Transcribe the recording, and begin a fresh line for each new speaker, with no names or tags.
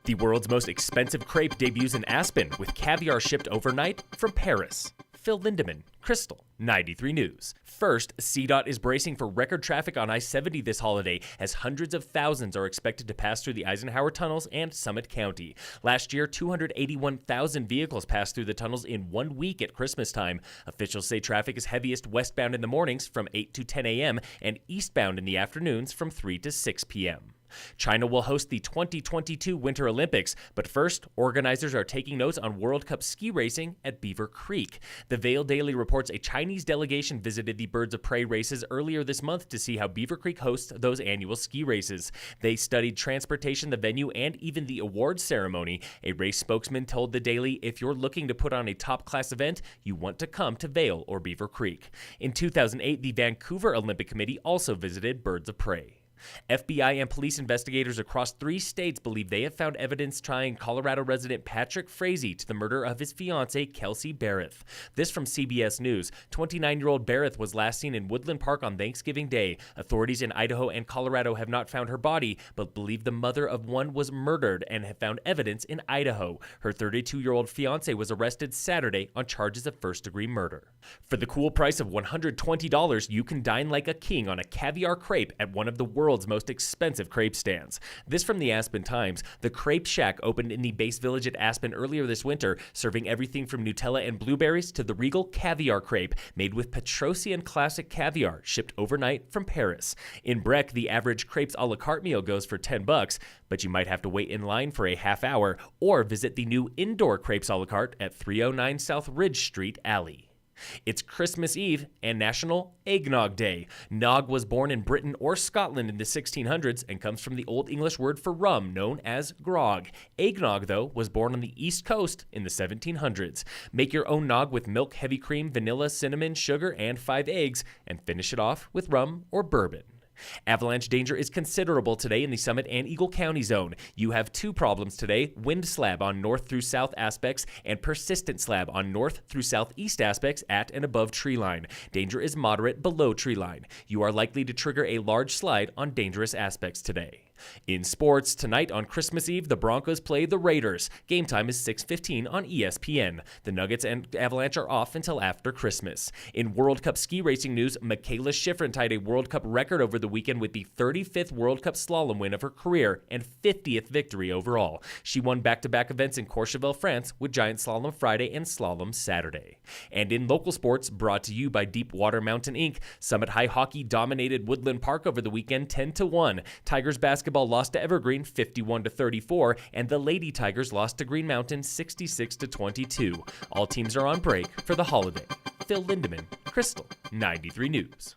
The world's most expensive crepe debuts in Aspen with caviar shipped overnight from Paris. Phil Lindemann, Krystal, 93 News. First, CDOT is bracing for record traffic on I-70 this holiday as hundreds of thousands are expected to pass through the Eisenhower tunnels and Summit County. Last year, 281,000 vehicles passed through the tunnels in 1 week at Christmas time. Officials say traffic is heaviest westbound in the mornings from 8 to 10 a.m. and eastbound in the afternoons from 3 to 6 p.m. China will host the 2022 Winter Olympics, but first, organizers are taking notes on World Cup ski racing at Beaver Creek. The Vail Daily reports a Chinese delegation visited the Birds of Prey races earlier this month to see how Beaver Creek hosts those annual ski races. They studied transportation, the venue, and even the awards ceremony. A race spokesman told the Daily, if you're looking to put on a top-class event, you want to come to Vail or Beaver Creek. In 2008, the Vancouver Olympic Committee also visited Birds of Prey. FBI and police investigators across 3 states believe they have found evidence tying Colorado resident Patrick Frazee to the murder of his fiancée, Kelsey Barrett. This from CBS News. 29-year-old Barrett was last seen in Woodland Park on Thanksgiving Day. Authorities in Idaho and Colorado have not found her body, but believe the mother of one was murdered and have found evidence in Idaho. Her 32-year-old fiancé was arrested Saturday on charges of first-degree murder. For the cool price of $120, you can dine like a king on a caviar crepe at one of the world's most expensive crepe stands. This from the Aspen Times. The Crepe Shack opened in the base village at Aspen earlier this winter, serving everything from Nutella and blueberries to the regal caviar crepe, made with Petrosian classic caviar, shipped overnight from Paris. In Breck, the average crepes a la carte meal goes for $10, but you might have to wait in line for a half hour or visit the new indoor crepes a la carte at 309 South Ridge Street Alley. It's Christmas Eve and National Eggnog Day. Nog was born in Britain or Scotland in the 1600s and comes from the Old English word for rum known as grog. Eggnog, though, was born on the East Coast in the 1700s. Make your own nog with milk, heavy cream, vanilla, cinnamon, sugar, and 5 eggs, and finish it off with rum or bourbon. Avalanche danger is considerable today in the Summit and Eagle County zone. You have 2 problems today: wind slab on north through south aspects and persistent slab on north through southeast aspects at and above tree line. Danger is moderate below tree line. You are likely to trigger a large slide on dangerous aspects today. In sports, tonight on Christmas Eve, the Broncos play the Raiders. Game time is 6:15 on ESPN. The Nuggets and Avalanche are off until after Christmas. In World Cup ski racing news, Mikaela Shiffrin tied a World Cup record over the weekend with the 35th World Cup slalom win of her career and 50th victory overall. She won back-to-back events in Courchevel, France, with Giant Slalom Friday and Slalom Saturday. And in local sports, brought to you by Deepwater Mountain Inc., Summit High Hockey dominated Woodland Park over the weekend 10-1. Tigers basketball lost to Evergreen 51-34, and the Lady Tigers lost to Green Mountain 66-22. All teams are on break for the holiday. Phil Lindemann, Krystal, 93 News.